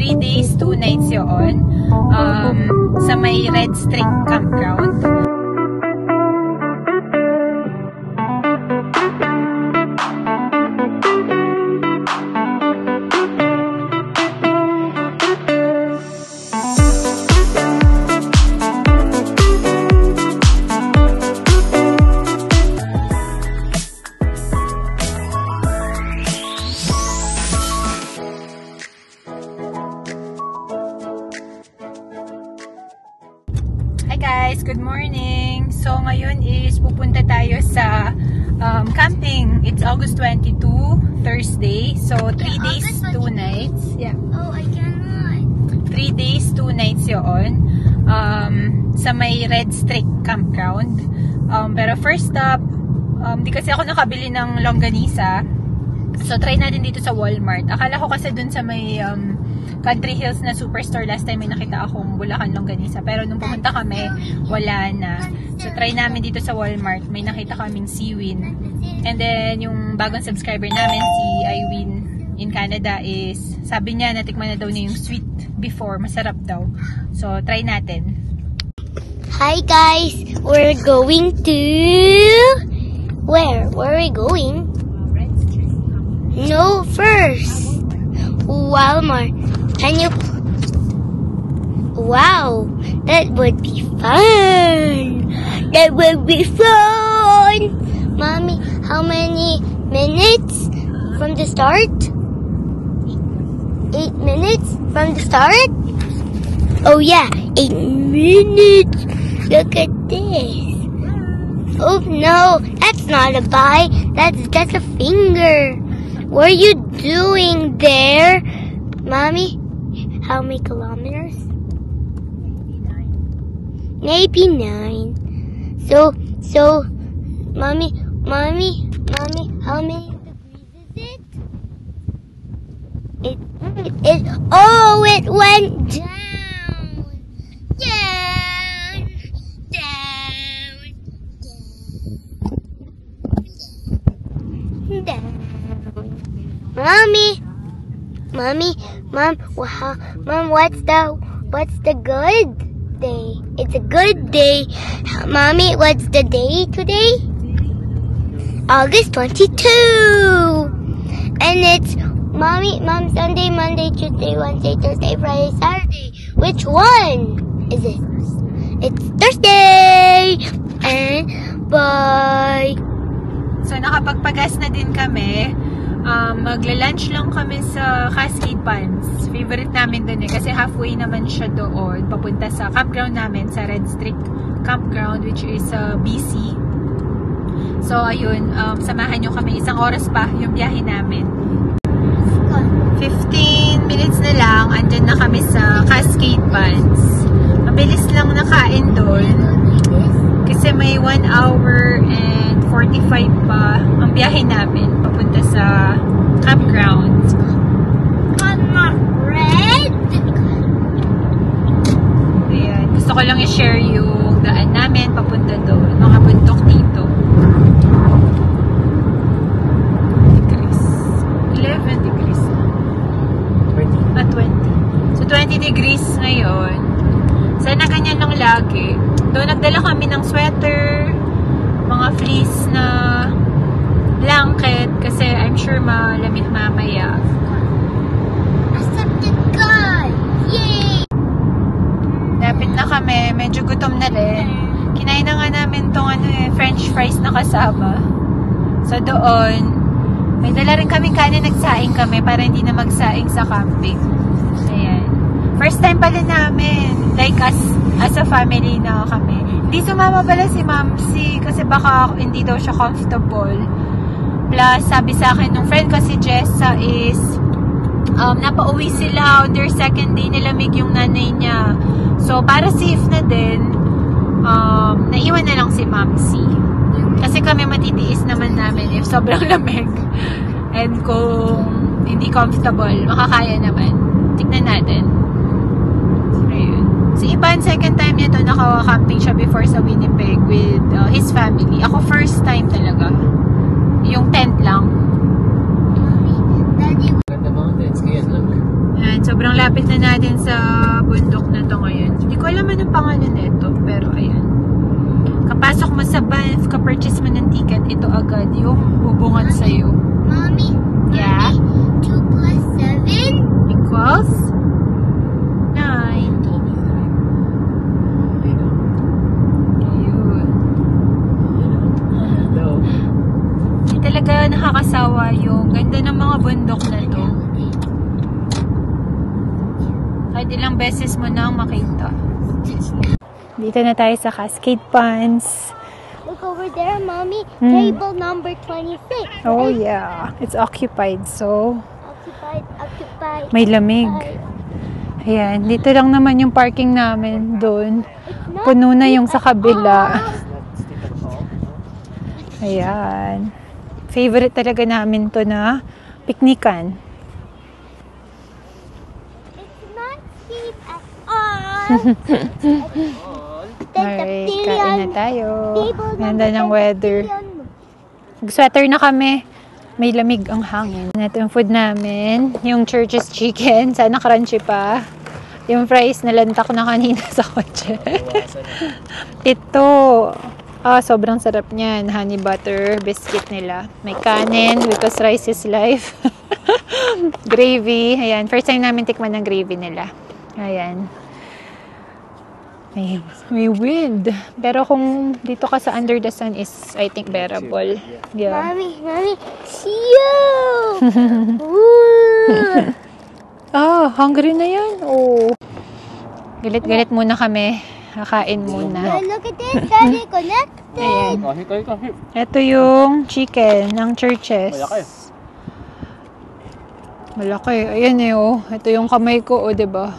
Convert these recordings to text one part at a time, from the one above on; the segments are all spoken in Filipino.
3 days, 2 nights yun. Sa may Red Streak Campground. Guys, good morning. So ngayon is pupunta tayo sa camping. It's August 22, Thursday. So 3 days, 2 nights. Yeah. Oh, I cannot. 3 days, 2 nights yun. Sa may Red Streak Campground. Pero first stop, di kasi ako nakabili ng longganisa. So try natin dito sa Walmart. Akala ko kasi dun sa may Country Hills na superstore, last time may nakita akong Bulacan longganisa. Pero nung pumunta kami, wala na. So try namin dito sa Walmart. May nakita kaming Seawin. And then yung bagong subscriber namin, si Iwin in Canada, is sabi niya natikman na daw niya yung sweet before. Masarap daw. So try natin. Hi guys, we're going to... Where? Where are we going? No, first Walmart. Can you... Wow, that would be fun. That would be fun. Mommy, how many minutes from the start? 8 minutes from the start? Oh yeah, 8 minutes. Look at this. Oh no, that's not a bite. That's just a finger. What are you doing there? Mommy, how many kilometers? Maybe 9. So, Mommy, how many degrees is it? Oh, it went down. Down. Mom, what's the good day? It's a good day. Mommy, what's the day today? August 22. And it's Mom, Sunday, Monday, Tuesday, Wednesday, Thursday, Friday, Saturday. Which one is it? It's Thursday. And bye. So nakapagpagas na din kami. Magla-lunch lang kami sa Cascade Pans. Favorite namin dun kasi halfway naman siya doon papunta sa campground namin sa Red Streak Campground, which is BC. So ayun, samahan nyo kami, 1 oras pa yung biyahe namin. 15 minutes na lang, andyan na kami sa Cascade Pans. Mabilis lang nakain doon kasi may 1 hour and 45 pa ang biyahe namin papunta sa campground. I'm not red. Ayan. Gusto ko lang i-share yung daan namin papunta doon. Mga bundok dito. Degrees. 11 degrees. 20. So 20 degrees ngayon. Sana ganyan lang lagi. Doon nagdala kami ng sweater, mga fleece na blanket kasi I'm sure malamig mamaya. Accepted God! Yay! Lapit na kami, medyo gutom na rin. Kinain na nga namin tong French fries na kasama. So doon, may dala rin kaming kanin, nagsaing kami para hindi na magsaing sa camping. Ayan. First time pala namin, like as a family na kami. Hindi sumama pala si Mamsi kasi baka hindi daw siya comfortable. Plus, sabi sa akin nung friend ko si Jessa is napauwi sila on their second day, nilamig yung nanay niya. So, para safe na din, naiwan na lang si Mamsi. Kasi kami matitiis naman namin if sobrang lamig. And kung hindi comfortable, makakaya naman. Tignan natin. Ayun. Si Ivan, second time niya to, naka-camping siya before sa Winnipeg with his family. Ako first time talaga. Yung tent lang. Daddy. The mountains, kaya look. Ayan, sobrang lapit na natin sa bundok na to ngayon. Hindi ko alam anong pangalan nito, pero ayan. Kapasok mo sa Banff, kapurchase mo ng ticket, ito agad yung bubungan sa'yo. Mommy? Yeah? 2 plus 7? Equals? 9. Ayun. Hindi talaga nakakasawa yung ganda ng mga bundok na to. Kahit ilang beses mo nang makita. Dito na tayo sa Cascade Ponds. Look over there, Mommy. Table number 26. Oh yeah, it's occupied, so Occupied. may lamig. Ayan, dito lang naman yung parking namin doon. Puno na yung sa kabila. Ayan. Favorite talaga namin to na piknikan. It's not steep at all. Alright, kain na tayo. Ganda ng weather. Nag-sweater na kami. May lamig ang hangin. Ito yung food namin. Yung Church's chicken. Sana crunchy pa. Yung fries, nalantak na kanina sa kotse. Ito. Sobrang sarap niyan. Honey butter biscuit nila. May kanin because rice is life. Gravy. Ayan. First time namin tikman ng gravy nila. Ayan. May wind. Pero kung dito ka sa under the sun is, I think, bearable. Yeah. Mommy, see you! Hungry na yan. Oh. Galit-galit muna kami. Kakain muna. Look at this, Daddy, connected. Ayan. Ito yung chicken ng Church's. Malaki. Ayan eh, oh. Ito yung kamay ko, oh, diba?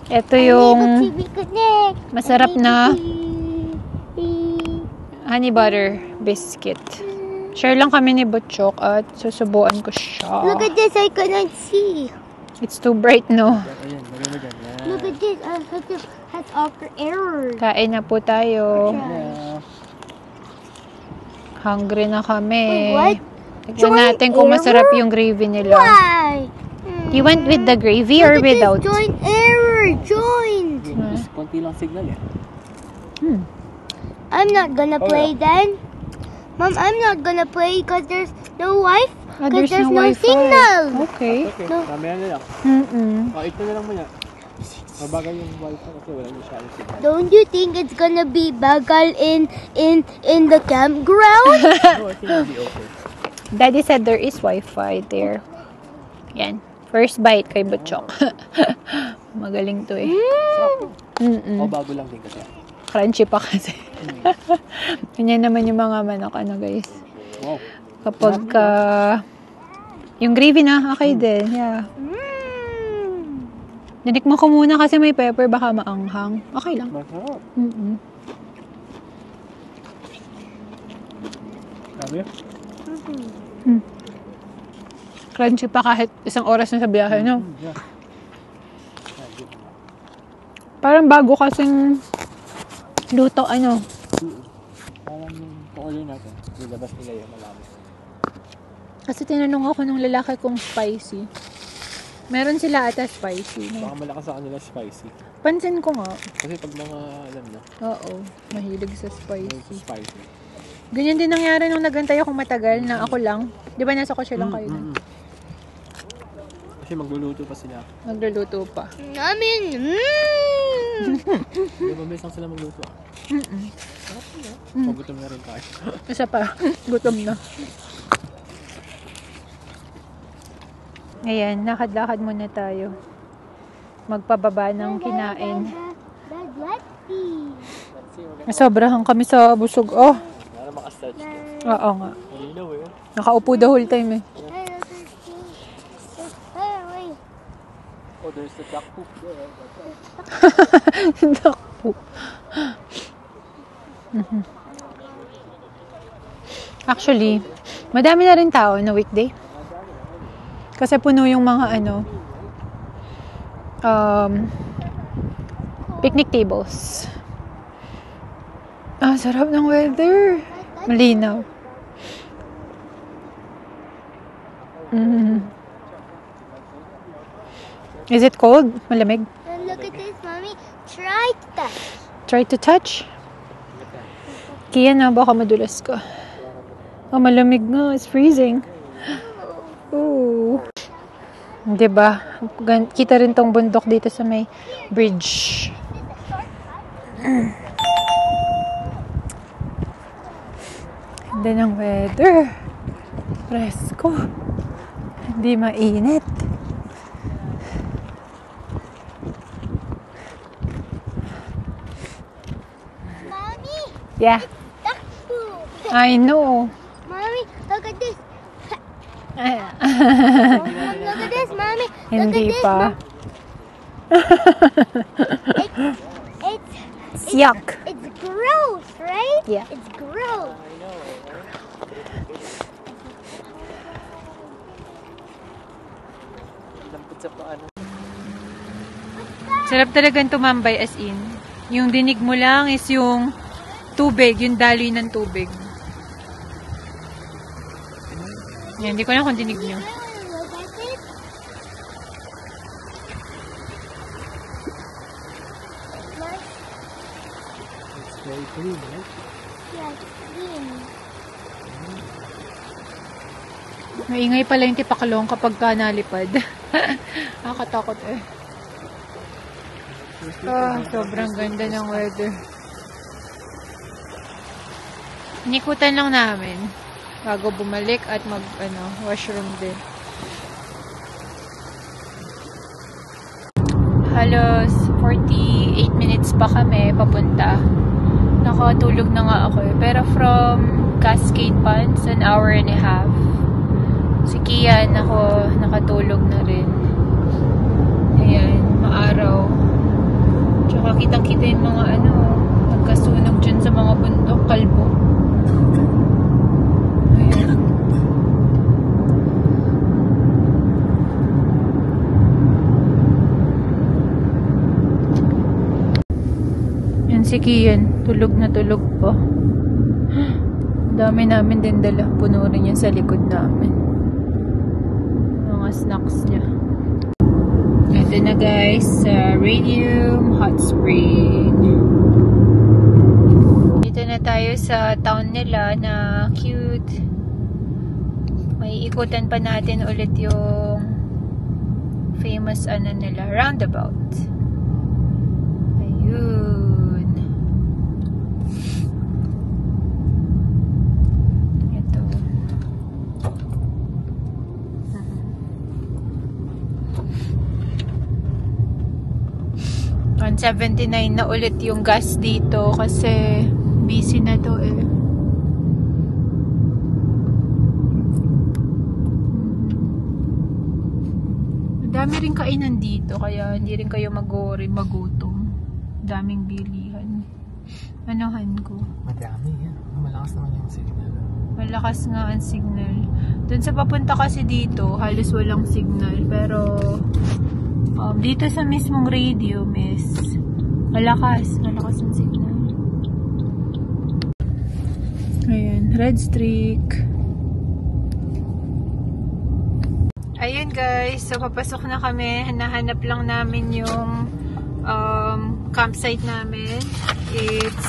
Ito yung masarap na honey butter biscuit. Share lang kami ni Butchok at susubuan ko siya. Look at this, I cannot see. It's too bright, no? Look at this, has offer error. Kain na po tayo. Hungry na kami. Wait, what? Tignan natin kung masarap yung gravy nila. Why? You went with the gravy or without? Join error, join. Konti lang signal eh. I'm not gonna play then. Mom, I'm not gonna play because there's no wife. Because there's no Wi-Fi. signal. Okay, Okay. mamaya na lang. Ito na lang muna. Mabagal yung wifi kasi wala masyadong signal. Don't you think it's gonna be bagal in the campground? No, I think it'll be okay. Daddy said there is Wi-Fi there. Yan. First bite kay Butchok. Magaling to eh. Bago lang din kasi. Crunchy pa kasi. Ganyan naman yung mga manok, guys. Wow. Kapag yung gravy na, okay din. Yeah. Nanikman ko muna kasi may pepper, baka maanghang. Okay lang. Masarap. Sabi? Crunchy pa kahit isang oras na sa biyahe, no? Yeah. Parang bago kasing luto, Parang yung pa-order natin, nilabas nila yung malami. Kasi tinanong ako nung lalaki kung spicy. Meron sila ata spicy, no? Baka malakas sa kanila spicy. Pansin ko nga. Kasi pag mga, alam na, Oo, mahilig sa spicy. spicy. Ganyan din nangyari nung nagantay akong matagal na ako lang. Di ba nasa kotse lang kayo? Kasi magluluto pa sila. Nagluluto pa. Di ba mabilis lang sila magluto? Pagutom na rin tayo. Isa pa, gutom na. Ayan, lakad-lakad muna tayo. Magpababa ng kinain. Sobrahan kami sa busog. Oh, Para makastouch to. oo nga. Malinaw eh. Nakaupo the whole time eh. Oh, there's the duck poop there. Naku. Actually, madami na rin tao na weekday. Kasi puno yung mga picnic tables. Sarap ng weather. Malinaw. Is it cold? Malamig? And look at this, Mommy. Try to touch. Try to touch? Kaya na, baka madulas ka. Oh, malamig nga. It's freezing. Ooh. Diba? Kita rin tong bundok dito sa may bridge. Ganda ng weather. Presko. Hindi mainit. Mommy, Yeah. duck food. I know. Mommy, look at this. Ay, Look at this, Mommy. Look Hindi at this, pa. It's Yuck. it's gross, right? Yeah. It's gross. Lampot sa paano. Sarap talagang tumambay as in. Yung dinig mo lang is yung tubig, yung daloy ng tubig. Yan, hindi ko alam kung dinig nyo. Look at it. Like, It's very clean, right? yeah, it's clean. Maingay pala yung tipaklong kapag ka nalipad. Nakakatakot eh. Sobrang ganda ng weather. Nikutan lang namin bago bumalik at washroom din. Halos 48 minutes pa kami papunta. Nakatulog na nga ako eh. Pero from Cascade Ponds, 1 hour and a half. Si Kian ako nakatulog na rin. Ayan, maaraw. Tsaka kitang-kita yung mga nagkasunog dyan sa mga bundok, kalbo. Ayan. Yan si Kian, tulog na tulog po. Dami namin din dala. Puno rin yan sa likod namin. Mga snacks niya. Ito na guys, Radium Hot Spring. Dito na tayo sa town nila na cute. May ikutan pa natin ulit yung famous nila, roundabout. Ayun. Ito. 179 na ulit yung gas dito kasi busy na to eh. Dami rin kainan dito kaya hindi rin kayo mag-worry, magutom. Daming bilihan. Anuhan ko? Madami yan. Malakas naman yung signal. Malakas nga ang signal. Doon sa papunta kasi dito, halos walang signal. Pero dito sa mismong radio is malakas ang signal. Ayan, red streak. Ayun guys, so papasok na kami. Hanahanap lang namin yung campsite namin. It's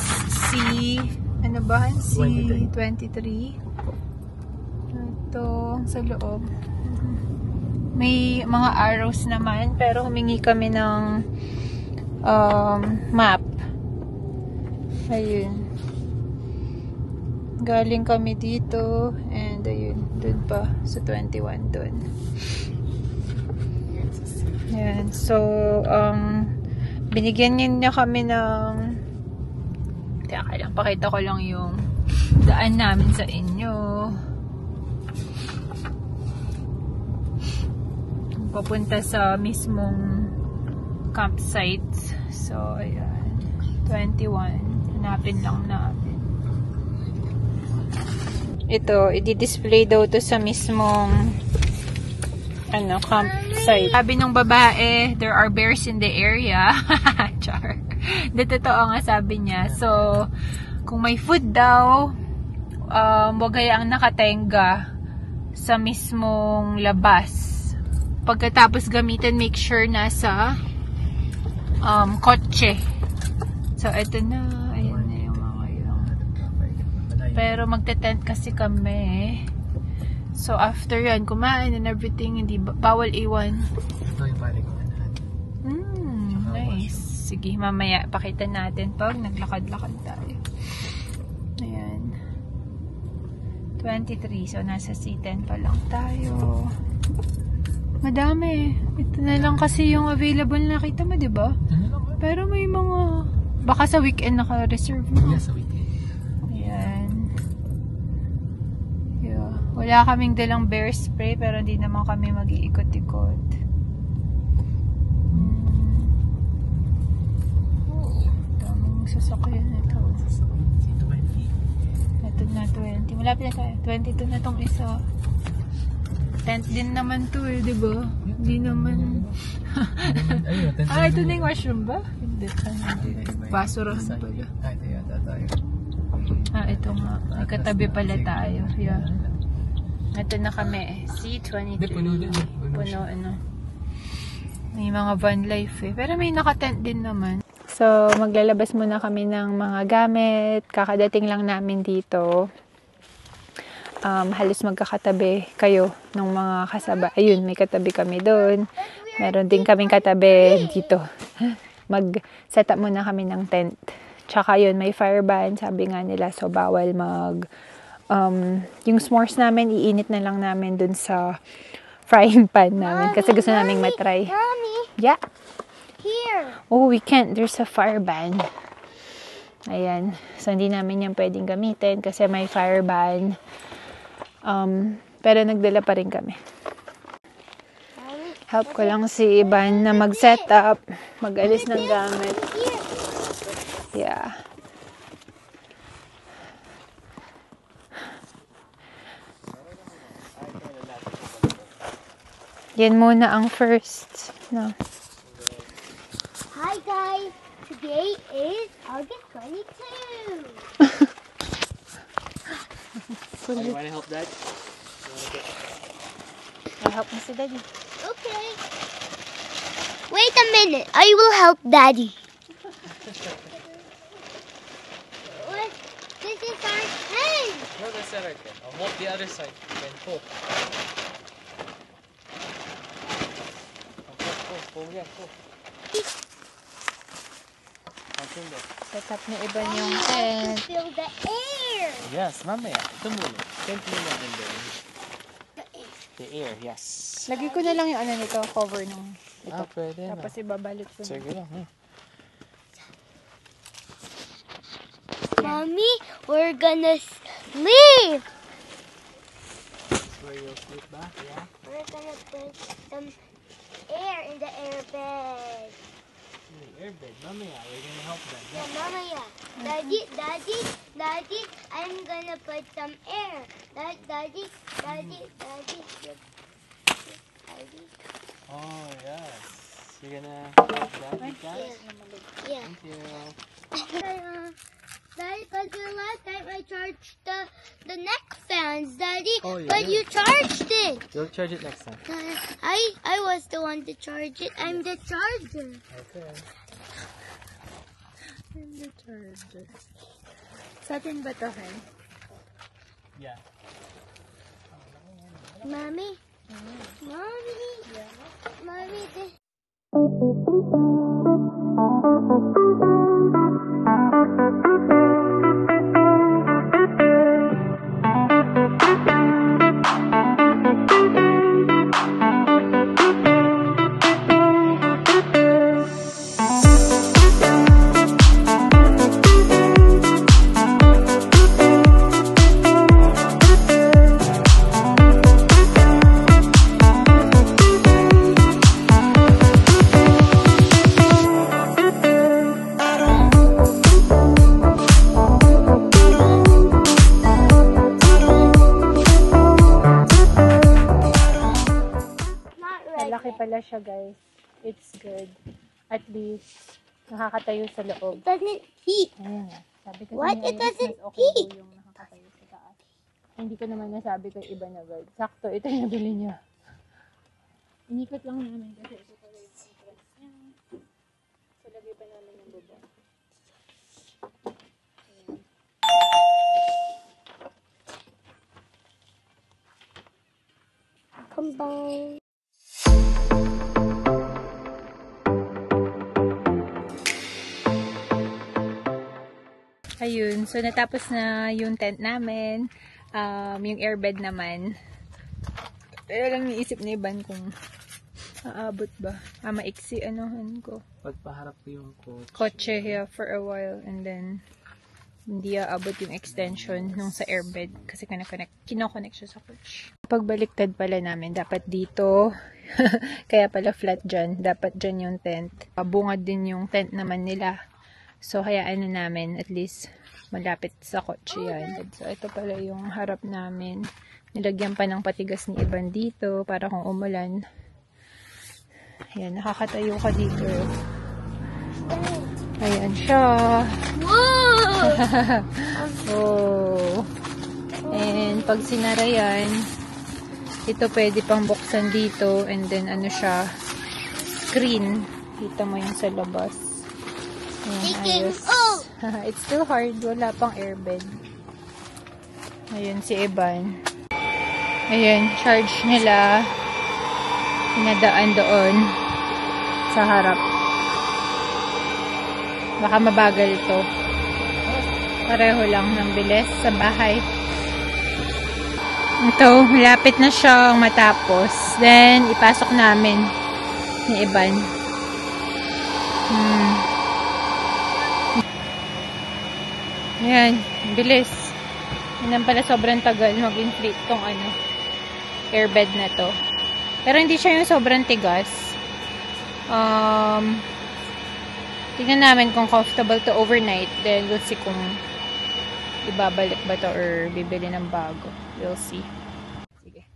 C23. Ito sa loob. May mga arrows naman, pero humingi kami ng map. Ayun. Galing kami dito, and ayun, dun pa, sa 21 dun. Ayan, so, binigyan niya kami ng, kailangan pakita ko lang yung daan namin sa inyo. Papunta sa mismong campsite. So, ayan. 21. Hanapin lang namin. Ito, i-display daw to sa mismong campsite. Sabi ng babae, there are bears in the area. Char. Totoo nga sabi niya. So, kung may food daw, wag hayaang nakatenga sa mismong labas. pagkatapos gamitin, make sure nasa kotse. So, ito na. Ayan na yung mga yun. Pero magte-tent kasi kami. So, after yan, kumain and everything, hindi bawal iwan. Ito yung pare ko. Nice. Sige, mamaya pakita natin pag naglakad-lakad tayo. Ayan. 23. So, nasa C10 pa lang tayo. Madami. Ito na lang kasi yung available na nakita mo, diba? Pero may mga... Baka sa weekend naka-reserve mo. Yeah, sa weekend. Ayan. Yeah. Wala kaming dalang bear spray pero hindi naman kami mag-iikot-ikot. Daming sasakyan ito. Ito na 20. Malapit na tayo. 22 na tong isa. Tent din naman to eh, diba? Hindi naman. Ito na yung washroom ba? Hindi. Basurahan pala. Ito yata tayo. Ito nga. May katabi pala tayo. Yeah. Ito na kami. C23. Hindi, puno din. Puno, ano. May mga van life eh. Pero may nakatent din naman. So, maglalabas muna kami ng mga gamit. Kakadating lang namin dito. Halos magkakatabi kayo ng mga kasaba. Ayun, may katabi kami doon. Meron din kaming katabi dito. Mag-set up muna kami ng tent. Tsaka yun, may fire ban. Sabi nga nila, so bawal yung s'mores namin, iinit na lang namin doon sa frying pan namin. Kasi gusto namin matry. Mommy, Yeah. here. Oh, we can't. There's a fire ban. Ayan. So, hindi namin yan pwedeng gamitin kasi may fire ban. Pero nagdala pa rin kami. Help ko lang si Iban na mag-set up, mag-alis ng gamit. Yeah. Yan muna ang first. No. Hi guys, today is August 22. You wanna help Dad? I'll help mo si Daddy. Okay. Wait a minute, I will help Daddy. What? This is our tent. No, that's not right there. I'll hold the other side. Then pull. Pull, yeah, pull. Set up ni Iban yung To tent. feel the air. Yes, mamaya. Ito muna. Tent muna and then the air, yes. Lagi ko na lang yung ano nito, cover nung ito. Pwede na. Tapos ibabalot ko na. Sige lang, Mommy, we're gonna sleep. Where you'll sleep ba? Yeah. We're gonna put some air in the air bed. Airbed, mamaya. We're gonna help them. Yeah, Mama, yeah. Daddy, I'm gonna put some air. Daddy. Oh, yes. You're gonna help Daddy, guys? Yeah. Thank you. Daddy, because the last time I charged the neck fans, Daddy, Oh, yeah. but you charged it. You'll charge it next time. I was the one to charge it. I'm the charger. Okay. I'm the charger. Sa atin ba to, hen? Yeah. Mommy. Mommy, this. Malaki pala siya, guys. It's good. At least, nakakatayo sa loob. It doesn't heat. Ayan nga. Sabi ko What? sa It Iris, doesn't mas okay heat. daw yung nakakatayo sa taas. Hindi ko naman nasabi kay iba na guard. Sakto, ito yung nabili niya. Inikot lang namin kasi ito pala yung entrance niya. So, lagay pa namin yung baba. Combine. Ayun, so natapos na yung tent namin. Yung airbed naman. Pero lang niisip ni Iban kung aabot ba. Maiksi anuhan ko. Pagpaharap ko yung Kotse here for a while and then hindi aabot yung extension nung sa airbed kasi kinoconnect siya sa coach. Pagbaliktad pala namin, dapat dito. Kaya pala flat dyan. Dapat dyan yung tent. Bungad din yung tent naman nila. So, hayaan na namin, at least, malapit sa kotse yan. So, ito pala yung harap namin. Nilagyan pa ng patigas ni Iban dito, para kung umulan. Ayan, nakakatayo ka dito. Ayan siya. Whoa! Oh. And, pag sinara yan, ito pwede pang buksan dito, and then, ano siya, screen. Kita mo yung sa labas. Ayan, ayos. It's still hard. Wala pang airbed. Ayun, si Iban. Ayun, charge nila. Pinadaan doon sa harap. Baka mabagal to. Pareho lang ng bilis sa bahay. Ito, malapit na siyang matapos. Then, ipasok namin ni Iban. Ayan, bilis. Yan pala sobrang tagal mag-inflate tong airbed na to. Pero hindi siya yung sobrang tigas. Tingnan namin kung comfortable to overnight. Then we'll see kung ibabalik ba to or bibili ng bago. We'll see. Sige.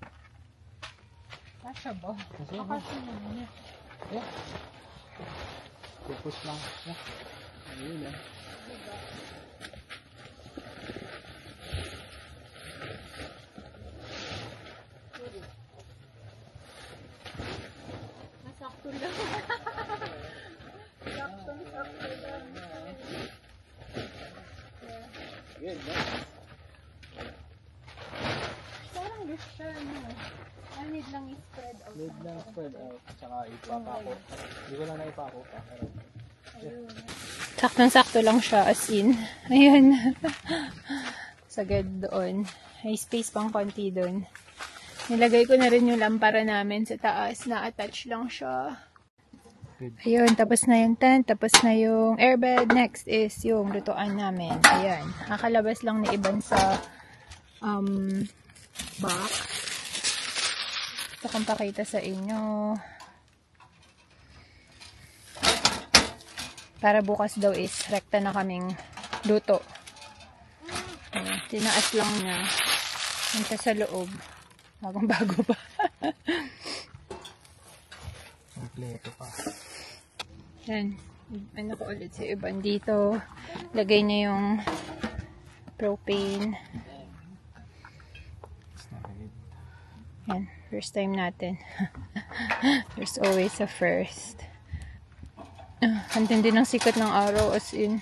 Kasha ba? Kasha naman. Yeah. Pupus lang. Yeah. Ayun lang. Sakto lang. Sakto lang. Good, no? Parang gusto mo. I need lang i-spread out. Need lang spread out. Tsaka ipapako. Hindi ko lang na-ipako pa. Ayun. Saktong-sakto lang siya, as in. Ayun. Sagad doon. May space pang konti doon. Nilagay ko na rin yung lampara namin sa taas. Na-attach lang siya. Ayun, tapos na yung tent. Tapos na yung airbed. Next is yung lutuan namin. Ayan. Nakalabas lang ni Iban sa box. Ito kong pakita sa inyo. Para bukas daw is rekta na kaming luto. Ayan, tinaas lang na. Punta sa loob. Bagong-bago pa. Kompleto pa. Yan. Ano ko ulit si Iban dito. Lagay niya yung propane. Yan. First time natin. There's always a first. Ang tindi ng sikat ng araw, as in.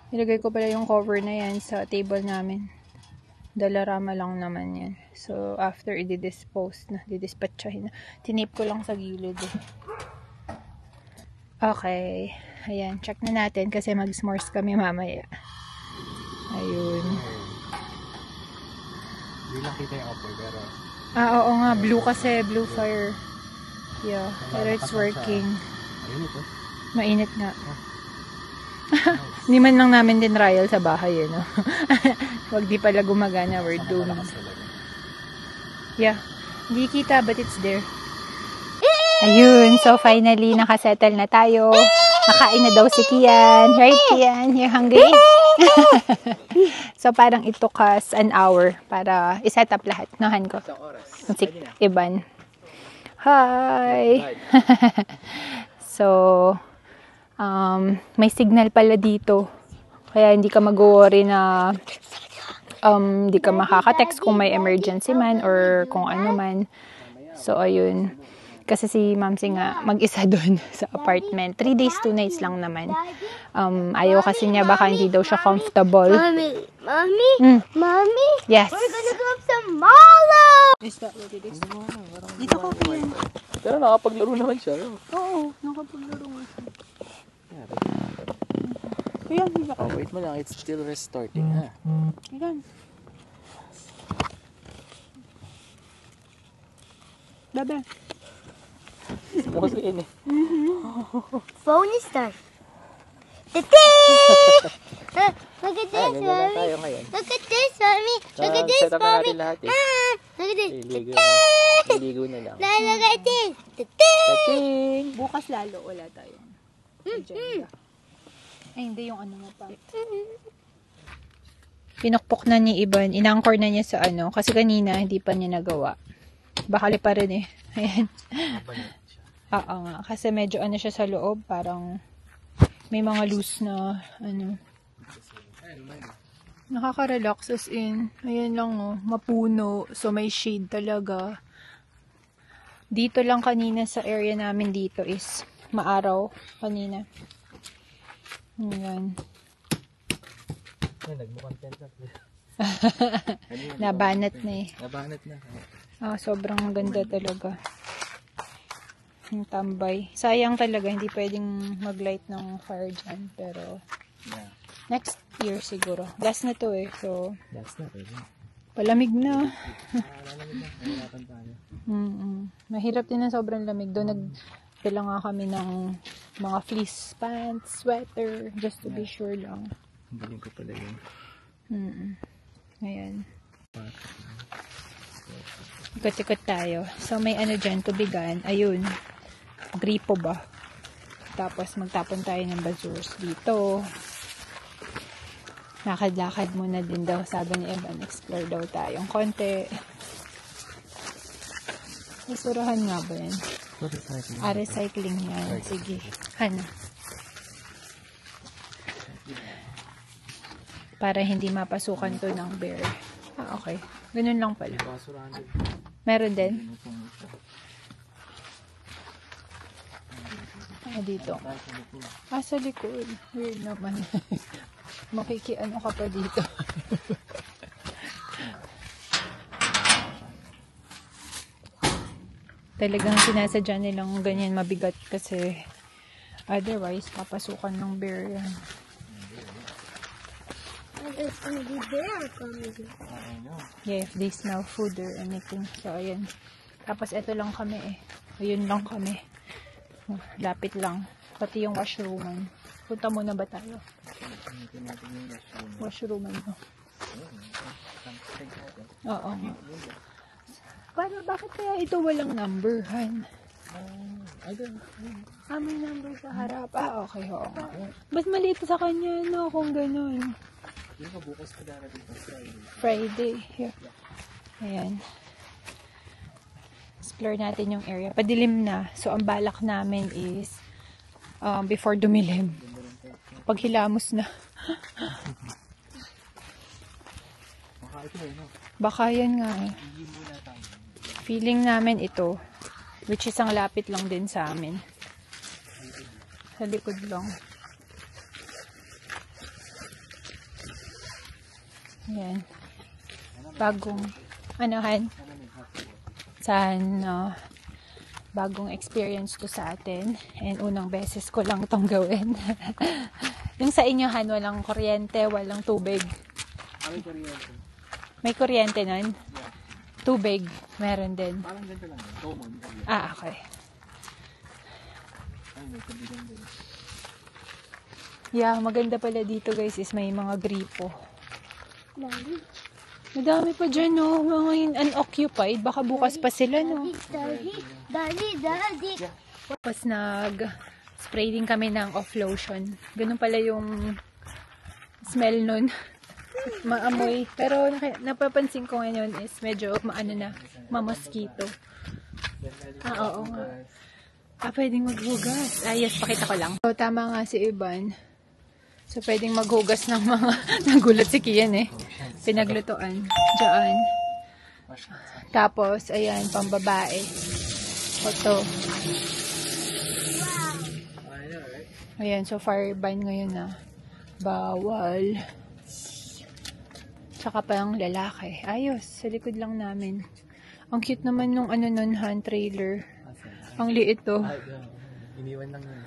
Nilagay ko pala yung cover na yan sa table namin. Dalarama lang naman yan. So, after i-dispose na, didispatchahin na. Tinip ko lang sa gilid eh. Okay. Ayan, check na natin kasi mag-s'mores kami mamaya. Ayun. Hindi lang kita yung apple, pero... Oo nga. Blue kasi. Blue fire. Yeah. Pero it's working. Ayun ito. Mainit nga. Hindi man lang namin din trial sa bahay, no? Wag di pala gumagana, we're doomed. Yeah. Hindi kita, but it's there. Ayun, so finally, nakasettle na tayo. Nakain na daw si Kian. Right, Kian? You're hungry? So, parang it took us an hour para iset up lahat. Nahan ko. Isang oras. Si Iban. Hi! So, may signal pala dito. Kaya hindi ka mag-worry na hindi ka makaka-text kung may emergency man or kung ano man. So, ayun. Kasi si Mamsi nga, mag-isa doon sa apartment. 3 days, 2 nights lang naman. Ayaw kasi niya, baka hindi daw siya comfortable. Mommy, Yes. we're gonna go up some Marlo! Is that what it is? Dito ko po yan. Pero nakapaglaro naman siya. Oo, nakapaglaro nga siya. Kuya, hindi Oh, wait mo lang. It's still restarting, ha? Ayan. Baba. Mostly in eh. Phone is done. Look at this, Ganyan lang mommy. tayo ngayon. Look at this, mommy. Look at this, Set up na mommy. natin lahat eh. Look at this. Iligo na lang. Look at this. Kaching! Bukas lalo, wala tayong agenda. Ay, hindi yung ano mo pa. Pinukpok na ni Iban. Inangkor na niya sa ano. Kasi kanina, hindi pa niya nagawa. Bakali pa rin eh. Ayan. Oo nga. Kasi medyo ano siya sa loob. Parang may mga loose na ano. Nakaka-relax as in. Ayan lang oh. Mapuno. So may shade talaga. Dito lang kanina sa area namin dito is maaraw kanina. Ayan. Nagmukontent na. Nabanat na eh. Nabanat na. Sobrang ganda talaga. Yung tambay. Sayang talaga, hindi pwedeng mag-light ng fire dyan. Pero, Yeah. next year siguro. Last na to eh. So, That's not it. palamig na. Malamig na. Mahirapan tayo. Mahirap din ang sobrang lamig. Doon nagpila nga kami ng mga fleece pants, sweater, just to be sure lang. Galing ko pala yun. Ayan. Ikot-ikot tayo. So, may ano dyan, tubigan. Ayun. Gripo ba? Tapos, magtapon tayo ng bazoos dito. Lakad-lakad muna din daw. Sabi ni Evan, explore daw tayong konti. Isurahan nga ba yan? Recycling yan. Sige. Hana. Para hindi mapasukan to ng bear. Okay. Ganun lang pala. Meron din? Dito. Sa likod. Weird naman. Makikiano ka pa dito. Talagang sinasadya nilang ganyan mabigat kasi otherwise papasukan ng bear yan. There's gonna be bear coming. Yeah, if they smell food or anything. So, ayan. Tapos, ito lang kami eh. Ayun lang kami. Lapit lang. Pati yung washrooman. Punta muna ba tayo? Washrooman mo. Oo. Bakit kaya ito walang number, Han? May number sa harap. Okay, oo. Ba't maliit sa kanya, no? Kung ganun. Bukas na darating pa Friday. Here. Ayan. Explore natin yung area. Padilim na. So, ang balak namin is before dumilim. Pag hilamos na. Baka yan nga eh. Feeling namin ito. Which is ang lapit lang din sa amin. Sa likod lang. Ayan. Bagong, Han? Bagong experience to sa atin. And unang beses ko lang itong gawin. Yung sa inyo, Han, walang kuryente, walang tubig. May kuryente. May kuryente nun? Tubig, meron din. Parang ganito lang. Common. Okay. May kabilang din. Yeah, maganda pala dito guys is may mga gripo. Madami pa dyan, no? Mga unoccupied. Baka bukas pa sila, no? Daddy. Tapos nag-spray din kami ng off lotion. Ganun pala yung smell nun. Maamoy. Pero napapansin ko ngayon is medyo ma-mosquito. Oo nga. Pwedeng maghugas. Yes, pakita ko lang. So, tama nga si Iban. So, pwedeng maghugas ng mga nagulat si Kian eh. Pinaglutuan. Diyan. Tapos, ayan, pambabae. Ito. I know, right? Ayan, so fire ban ngayon na. Bawal. Tsaka pa ang lalaki. Ayos, sa likod lang namin. Ang cute naman nung ano nun, hand trailer. Ang liit to. Iniwan lang yun.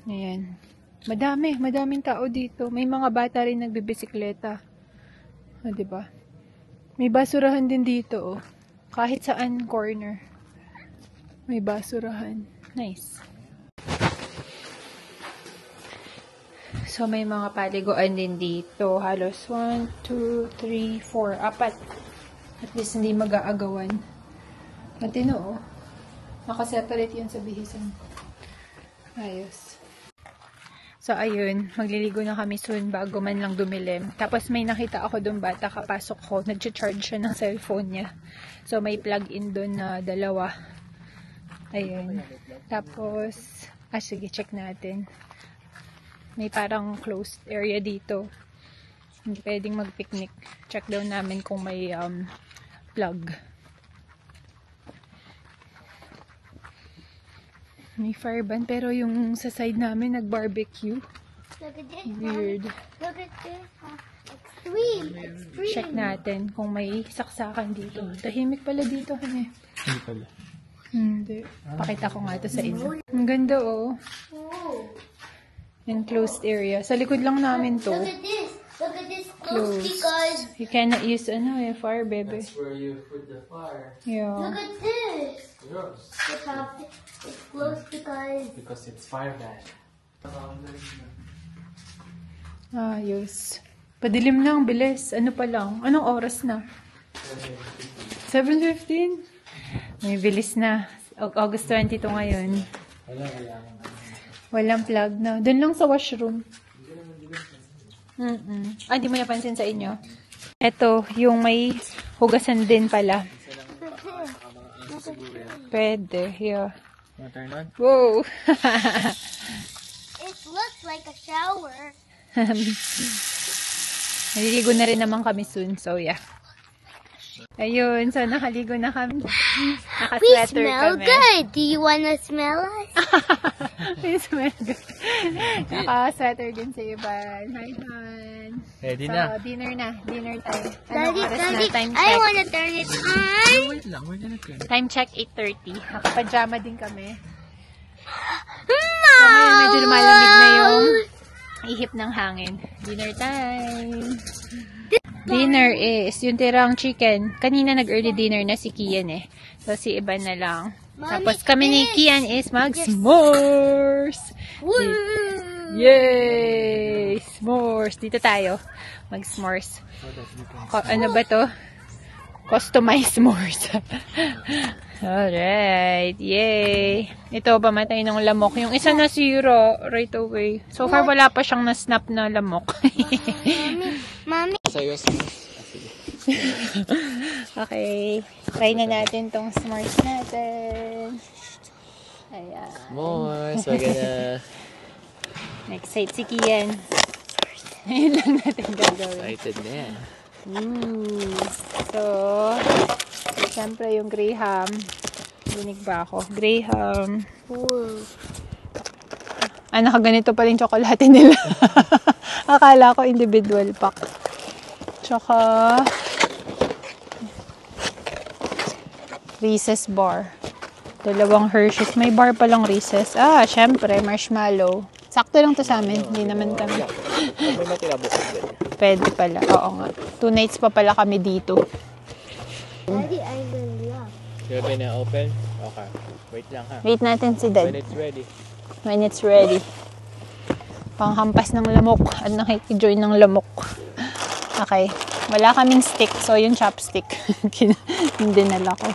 Ayan. Madaming tao dito. May mga bata rin nagbibisikleta. Diba? May basurahan din dito, oh. Kahit saan corner. May basurahan. Nice. So, may mga paliguan din dito. Halos 1, 2, 3, 4, 4. At least hindi mag-aagawan. Matino, oh. Nakaseparate yan sa bihisan. Ayos. So, ayun. Magliligo na kami soon bago man lang dumilim. Tapos, may nakita ako doon bata. Kapasok ko. Nag-charge siya ng cellphone niya. So, may plug-in doon na 2. Ayun. Tapos, sige, check natin. May parang closed area dito. Hindi pwedeng mag-picnic. Check daw namin kung may plug. May fire ban, pero yung sa side namin nag-barbecue. Look at this. Weird. Look at this. Extreme. Check natin kung may saksakan dito. Tahimik pala dito. Hindi pala. Hindi. Pakita ko nga ito sa inyo. Ang ganda, oh. Oh. Enclosed area. Sa likod lang namin to. Look at this. Look at this close Closed. because. You cannot use fire, baby. That's where you put the fire. Yeah. Look at this. Yours. It's closed because. Because it's fire ban. Ayos. Padilim na ang bilis. Ano pa lang? Anong oras na? 7:15? May bilis na. August 22 ngayon. Walang plug na. Doon lang sa washroom. Di mo napansin sa inyo? Ito, yung may hugasan din pala. Pwede, yeah. Wanna turn on? Wow! It looks like a shower. Naliligo na rin naman kami soon, so yeah. Ayun, so nakaligo na kami. We Naka-sweater smell kami. good. Do you want to smell us? We smell good. Naka-sweater din sa Iban. Hi, Han. Ready So, na. dinner na. Dinner time. Daddy, Anong oras na? Daddy, Time I check. want to turn it on. Wait lang, we're gonna turn. Time check, 8:30. Naka-pajama din kami. So, ngayon medyo lumalamig na yung ihip ng hangin. Dinner time. Dinner is yung tirang chicken. Kanina nag-early dinner na si Kian eh. So, si Iban na lang. Mommy, Tapos kami ni Kian is mag-s'mores. Woo! Yay! S'mores. Dito tayo. Mag-s'mores. Ano ba to? Customized s'mores. Alright. Yay! Ito, pamatay ng lamok. Yung isa na zero right away. So far, wala pa siyang na-snap na lamok. Mommy. Sa'yo, Okay. Try na natin tong s'mores natin. Ayan. S'mores, we're gonna... Excited si Kian. Ngayon lang natin gagawin. Excited na yan. So, siyempre yung Graham. Dinig ba ako? Graham. Nakaganito pa rin tsokolate nila. Akala ko individual pack. Tsaka Reese's bar. 2 Hershey's. May bar palang Reese's. Syempre, marshmallow. Sakto lang to sa amin. Hindi naman kami. May matira bukas din. Pwede pala. Oo nga. 2 nights pa pala kami dito. Daddy, I will look. You're gonna open? Okay. Wait lang ha. Wait natin si Dad. When it's ready. When it's ready. Panghampas ng lamok at nakikijoin ng lamok. Okay. Wala kaming stick. So, yung chopstick. Hindi nala ko.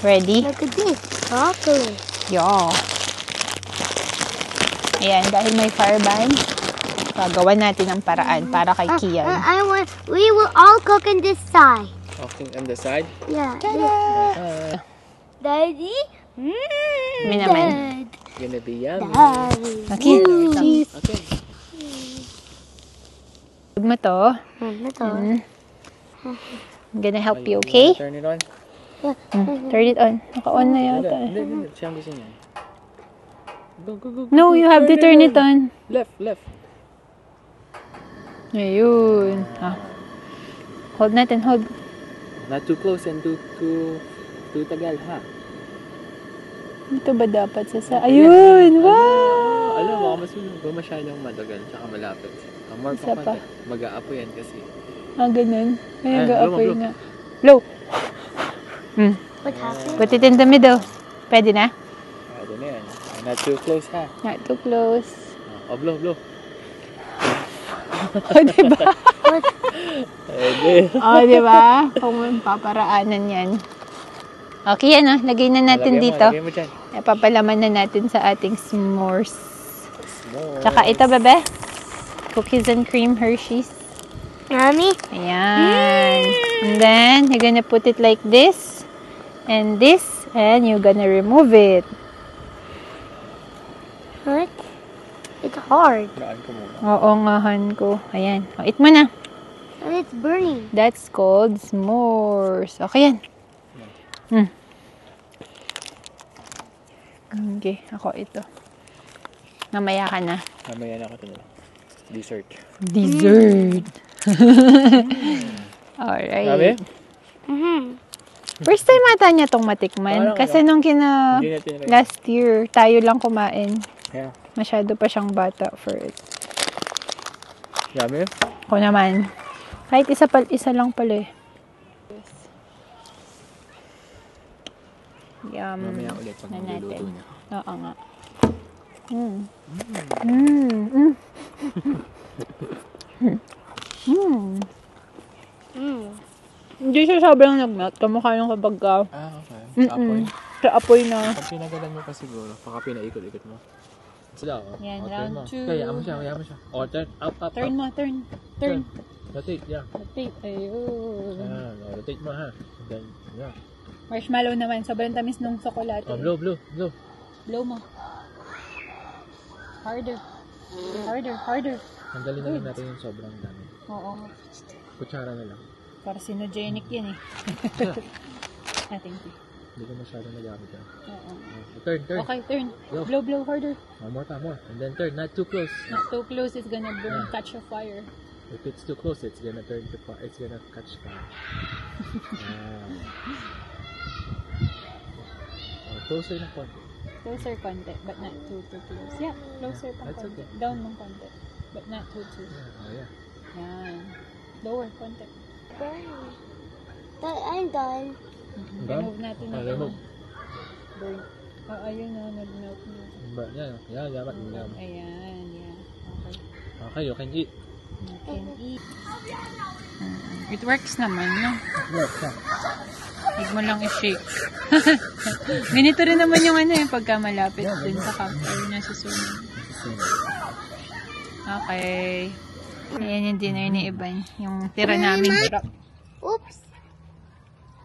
Ready? Look at this. Chocolate. Yeah. Ayan. Dahil may fire ban, gagawan natin ang paraan para kay Kian. We will all cook on this side. Okay, on the side? Yeah. Daddy? Kami naman. Dad. Gonna be yummy. Daddy. Okay. Cheese. Okay. Huwag mo to. Ito. I'm gonna help you, okay? Turn it on. Turn it on. Naka-on na yata. Hindi. Siya ang gusto niya. Go. No, you have to turn it on. Left. Ayun. Hold natin, hold. Not too close and too tagal, ha? Dito ba dapat Ayun! Wow! Alam mo, masunog ba masyadong matagal tsaka malapit. More Isa pa pa. konti. Mag-aapo yan kasi. Ganun. May Ayan, nag-aapoy blow. nga. Blow! What happened? Put it in the middle. Pwede na? Pwede na yan. Not too close, ha? Not too close. Blow. Diba? Pwede. Diba? Kung paparaanan yan. Okay yan, lagay na natin dito. Lagay mo dyan. Papalaman na natin sa ating s'mores. Tsaka ito, bebe. Cookies and cream Hershey's. Mommy? Ayan. And then, you're gonna put it like this. And this. And you're gonna remove it. What? It's hard. Gaan ko muna. Oo, ngahan ko. Ayan. Eat mo na. And it's burning. That's called s'mores. Okay yan. Okay, ako ito. Mamaya ka na. Mamaya na ako ito nila. Dessert. Dessert. Alright. Sabi? First time ata niya itong matikman. Parang Kasi nung Hindi natin last year, tayo lang kumain. Yeah. Masyado pa siyang bata for it. Yummy? Ako naman. Kahit isa lang pala eh. Mamaya ulit pag na niluluto natin. niya. Oo nga. Hindi siya sobrang nag-melt. Kamukha yung kapag Okay. Apoy. sa apoy na. Pag pinagalan mo pa siguro, baka pinaikot-ikot mo. Sila, Yan, turn round mo. two. Kaya mo siya. Turn. Up. Turn mo, turn. Rotate, yeah. Rotate. Ayun. Rotate mo, ha. Then, yeah. Marshmallow naman. Sobrang tamis nung tsokolate. Blow. Blow mo. Harder. Tanggalin na lang natin yung sobrang dami. Oo. Kutsara na lang. Carcinogenic yan eh. Thank you. Hindi ko masyadong nagamit yan. Oo. Turn. Okay, turn. Blow. Blow harder. More. And then turn, not too close. Not too close, it's gonna burn, catch a fire. If it's too close, it's gonna it's gonna catch fire. Closer na konti. Closer konti, but not too close. Yeah, closer pa That's konti. okay. Down mong konti, but not too. Yeah. Yan. Lower konti. But I'm done. Remove natin na Remove. burn. Ayun na, nag-melt na. But yeah. Ayan, yeah. Okay. Okay, you can eat. You can eat. It works naman, no? Huwag mo lang i-shake. Ganito rin naman yung pagka malapit dun sa campfire na susunod. Okay. Ayan yung dinner ni Ivan. Yung tira namin. Oops.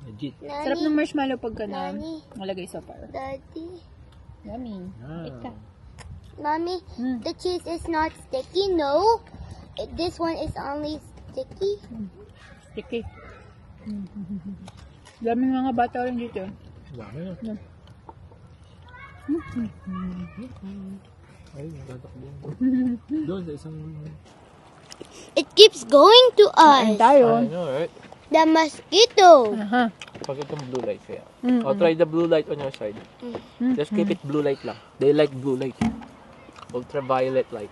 Legit. Sarap ng marshmallow pagka na Nani. malagay sa fire. Daddy. Yummy. Eat ka. Mommy, the cheese is not sticky. No. This one is only sticky. Sticky. Daming mga bata rin dito. Dami na. Ay, nagtatakbo. Doon sa isang... It keeps going to Kain us. tayo. I know, right? The mosquito. Aha. Pag itong blue light kaya. I'll try the blue light on your side. Just keep it blue light lang. They like blue light. Ultraviolet light.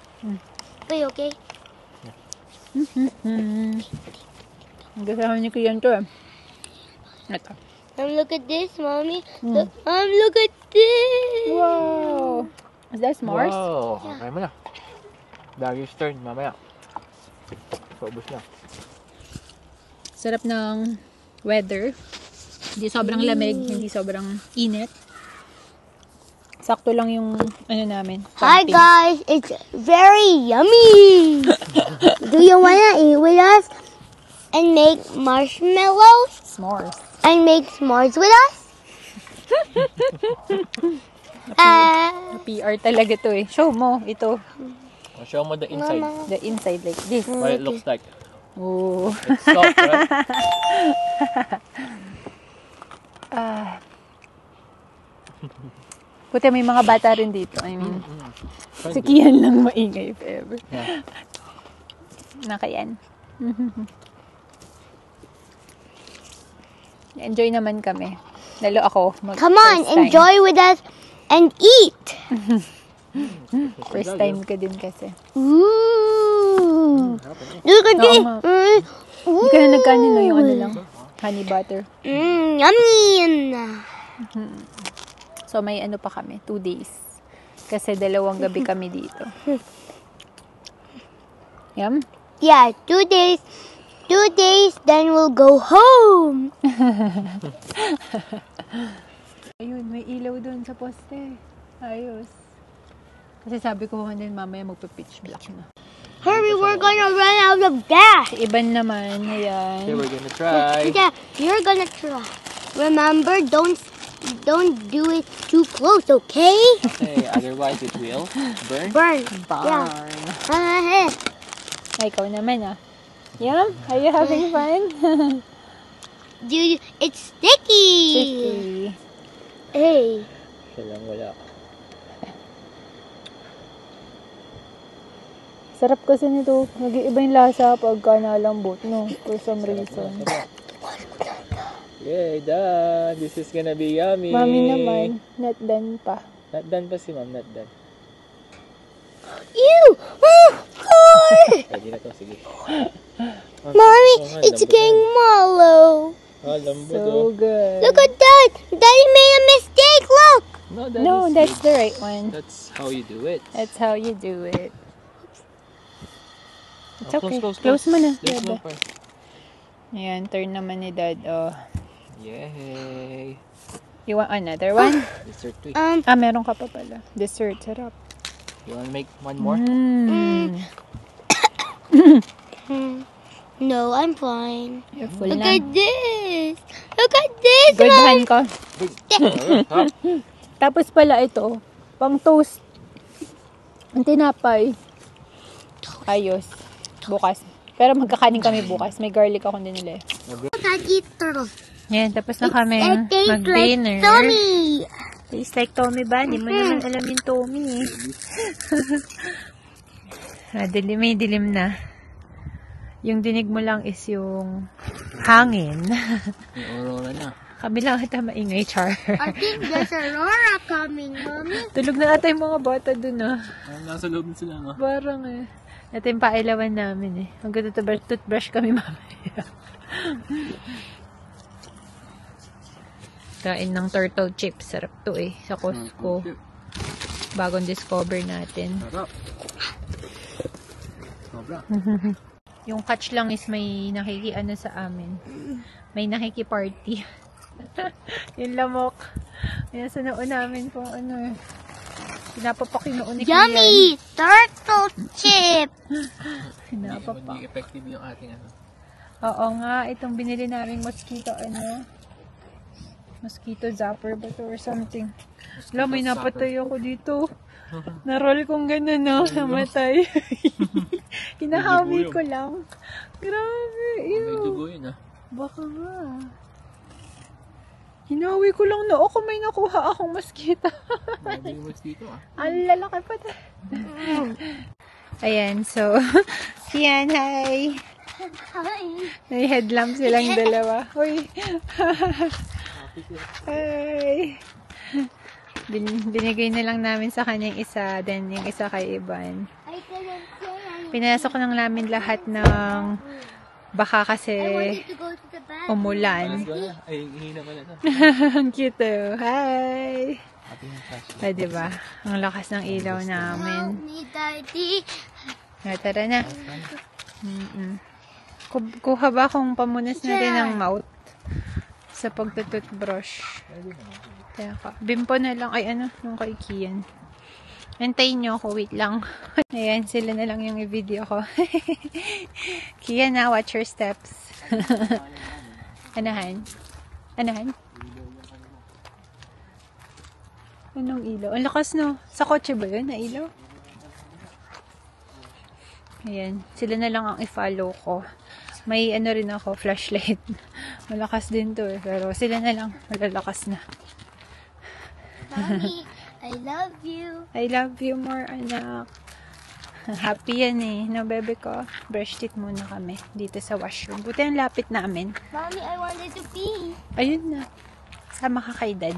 Okay. Ang kasama ni Kian to eh. Ito. Look at this, Mommy. Look at this. Wow! Is that s'mores? Wow! Okay mo na. Daggy's turn, mamaya. Paubos na. Sarap ng weather. Hindi sobrang lamig, hindi sobrang init. Sakto lang yung namin. Hi camping. guys, it's very yummy. Do you wanna eat with us and make marshmallows S'mores. and make s'mores with us? PR talaga to eh. Show mo, ito. I'll show mo the inside. The inside like this. What it looks like. Oh. It's soft, right? Puti may mga bata rin dito. I mean, si Kian lang maingay if ever. Yeah. Nakayan. Enjoy naman kami. Lalo ako. Come on, first time. enjoy with us and eat. First time ko din kasi. Ooh. Look at this. ma. Hindi ka na nagkanin, no? Yung ano lang. Honey butter. Yummy. So, may ano pa kami. 2 days. Kasi 2 gabi kami dito. Yum? Yeah, 2 days. 2 days, then we'll go home. Ayun, may ilaw doon sa poste. Ayos. Kasi sabi ko din mamaya magpa-pitch black na. Hurry, we're gonna run out of gas. Iban naman, ayan. Okay, we're gonna try. Yeah, you're gonna try. Remember, don't do it too close, okay? Okay, otherwise it will burn. Burn. Barn. Yeah. Ay, ikaw naman ah. Yum? Are you having fun? Dude, it's sticky. Sticky. Hey. Wala. Sarap kasi nito. Nag-iiba yung lasa pagka nalambot, no? For some reason. Yay, done! This is gonna be yummy! Mami naman, not done pa. Not done pa si ma'am, not done. Ew! Oh, God! Pwede na to, sige. Mommy, it's getting mallow. Lambot So good. Look at that. Daddy made a mistake. Look. No, that's the right one. That's how you do it. That's how you do it. It's Oh, okay. close. Close mo na. There's Dada. no part. Ayan, turn naman ni Dad. Oh. Yay! You want another one? Dessert tweak. Meron ka pa pala. Dessert, sarap. You wanna make one more? No, I'm fine. You're full Look na. at this. Look at this. Good Mom. hand ko. Tapos pala ito, pang toast. Ang tinapay. Ayos. Bukas. Pero magkakanin kami bukas. May garlic akong dinili. Yan, tapos na kami It tastes mag-dinner. like Tommy. Tastes like Tommy ba? Hindi mo naman alam yung Tommy eh. May dilim na. Yung dinig mo lang is yung hangin. May aurora na. Kami lang ata maingay, Char. I think there's Aurora coming, Mommy. Tulog na ata yung mga bata dun ah. Nasa loob na sila, no? Parang eh. Ito yung pailawan namin eh. Hanggang toothbrush kami mamaya. Kain ng turtle chips. Sarap to eh. Sa Costco. Bagong discover natin. Sarap. Sobra. Yung catch lang is may nakikiano sa amin. May nakiki-party. Yung lamok. Yan sa noon namin kung ano eh. Pinapapakinoon ni Kian. Yummy turtle chip. Pinapapak. Hindi effective yung ating ano. Oo nga. Itong binili naming mosquito mosquito zapper ba to or something. Alam, may napatay ako dito. Naroll kong gano'n, no? Namatay. Hinahawi ko lang. Grabe. May Ew. dugo yun, ah. Baka nga. Hinahawi ko lang na ako may nakuha akong mosquito. May mosquito, ah. Ang lalaki pa na. Ayan, so. Yan, hi. May headlamp silang dalawa. Uy. Hi. Binigay na lang namin sa kanyang isa, then yung isa kay Ivan. Pinasok lang namin lahat ng baka kasi umulan. Ay, hihina pala na. Ang cute oh. Hi! Ay, diba? Ang lakas ng ilaw namin. Tara na. Kuha ba akong pamunas na din ng mouth sa pagtututbrush? Bimpo na lang. Ay, ano? Yung kay Kian. Antayin nyo ako. Wait lang. Ayan, sila na lang yung i-video ko. Kian na, watch your steps. Anahan? Anahan? Anong ilaw? Ang lakas, no? Sa kotse ba yun? Na ilaw? Ayan. Sila na lang ang i-follow ko. May ano rin ako, flashlight. Malakas din to eh. Pero sila na lang. Malalakas na. Mommy, I love you. I love you more, anak. Happy yan eh. No, bebe ko. Brush teeth muna kami dito sa washroom. Buti ang lapit namin. Mommy, I wanted to pee. Ayun na. Sama ka kay dad.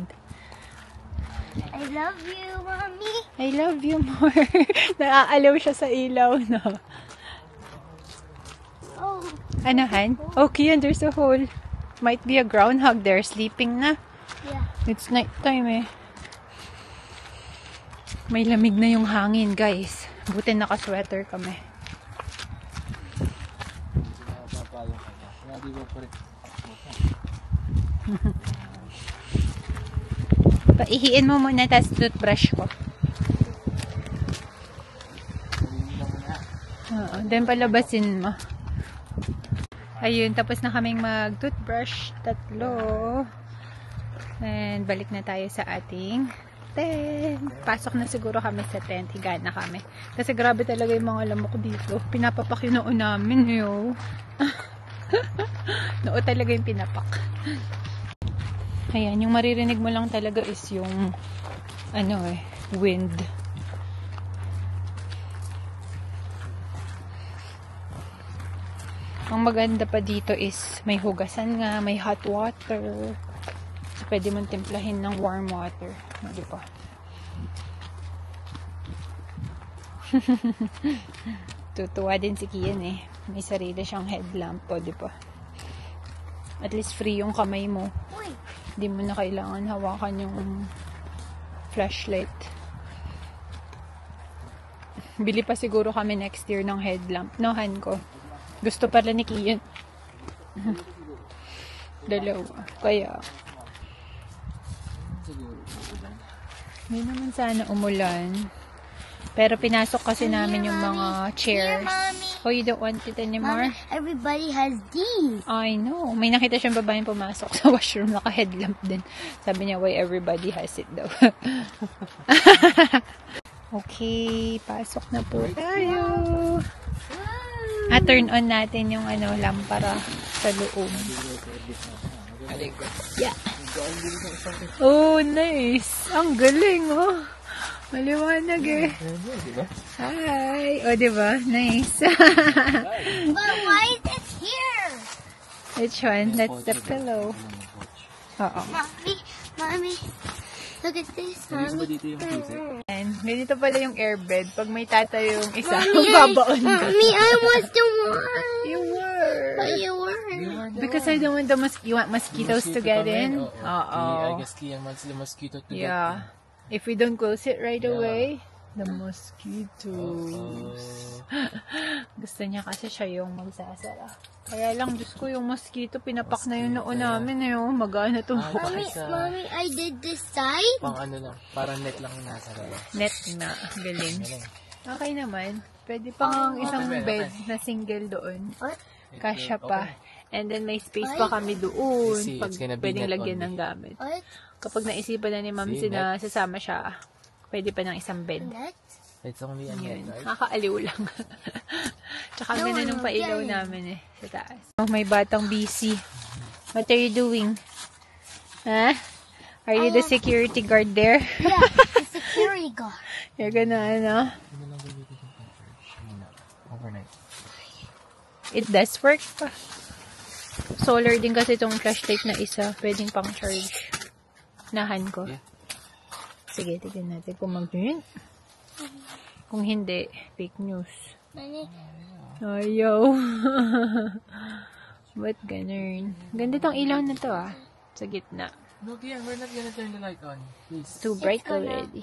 I love you, Mommy. I love you more. Naaalaw siya sa ilaw, no? Oh, Ano, Han? Okay, and there's a hole. Might be a groundhog there. Sleeping na. yeah. It's night time eh. May lamig na yung hangin, guys. Buti naka-sweater kami. Paihiin mo muna, tas toothbrush ko. Oo, then palabasin mo. Ayun, tapos na kaming mag-toothbrush. 3. And balik na tayo sa ating tent. Pasok na siguro kami sa tent. Higa na kami. Kasi grabe talaga yung mga lamok dito. Pinapapak yung noo namin. Yo. Noo talaga yung pinapak. Ayan, yung maririnig mo lang talaga is yung wind. Ang maganda pa dito is may hugasan nga, may hot water. So, pwede mong timplahin ng warm water. Di ba? Tutuwa din si Kian eh. May sarili siyang headlamp po, di ba? At least free yung kamay mo. Hindi mo na kailangan hawakan yung flashlight. Bili pa siguro kami next year ng headlamp. No, Han ko. Gusto pala ni Kian. Dalawa. Kaya, hindi naman sana umulan. Pero pinasok kasi namin yung mga chairs. Oh, you don't want it anymore? Mommy, everybody has these. I know. May nakita siyang babaeng pumasok sa washroom. Naka-headlamp din. Sabi niya, why everybody has it daw. Okay, pasok na po tayo. Turn on natin yung lampara sa loob. Yeah. Oh, nice. Ang galing, oh. Maliwanag eh. Hi. Oh, diba? Nice. But why is it here? Which one? That's the pillow. Oo. Mommy, look at this, Mommy. And ganito pala yung airbed. Pag may tatayo yung isa, babaon ka. Mommy, I was the one. You were. But you were. Because I don't want you want mosquitoes to get in? I guess Kian wants the mosquito to get in. Yeah. If we don't close it right away, the mosquitoes. Gusto niya kasi siya yung magsasara. Kaya lang, Diyos ko, yung mosquito, pinapak na yung noo namin. Magana itong bukas. Mommy, I did this side. Pang lang, parang net lang yung nasa lalo. Net na. Galing. Okay naman. Pwede pang isang bed na single doon. Kasya pa. And then may space pa kami doon. Pag pwedeng lagyan ng gamit. Kapag naisipan na ni Ma'am na sasama siya, pwede pa ng isang bed. It's only a net, right? Nakakaaliw lang. Tsaka ganda nung pailaw namin sa taas. Oh, may batang busy. What are you doing? Huh? Are you the security guard there? Yeah, the security guard. You're gonna, Overnight. It does work pa. Solar din kasi itong flashlight na isa. Pwedeng pang charge. Nahan ko. Yeah. Sige, tignan natin kung mag-green. Kung hindi, fake news. Ayaw. Ba't ganun? Ganda tong ilaw na to sa gitna. No, Kian, we're not gonna turn the light on. Please. Too bright already.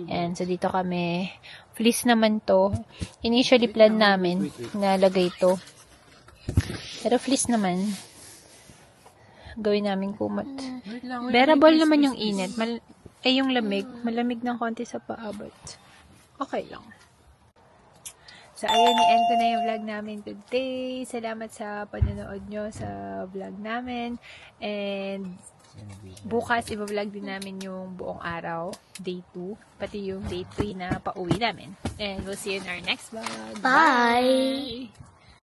And so dito kami. Fleece naman to. Initially plan namin na lagay to. Pero fleece naman. Gawin namin kumot. Bearable naman yung init. Yung lamig. Malamig ng konti sa paabot. Okay lang. So, ayun, i-end ko na yung vlog namin today. Salamat sa panonood nyo sa vlog namin. And bukas, i-vlog din namin yung buong araw. Day 2. Pati yung day 3 na pauwi namin. And we'll see you in our next vlog. Bye.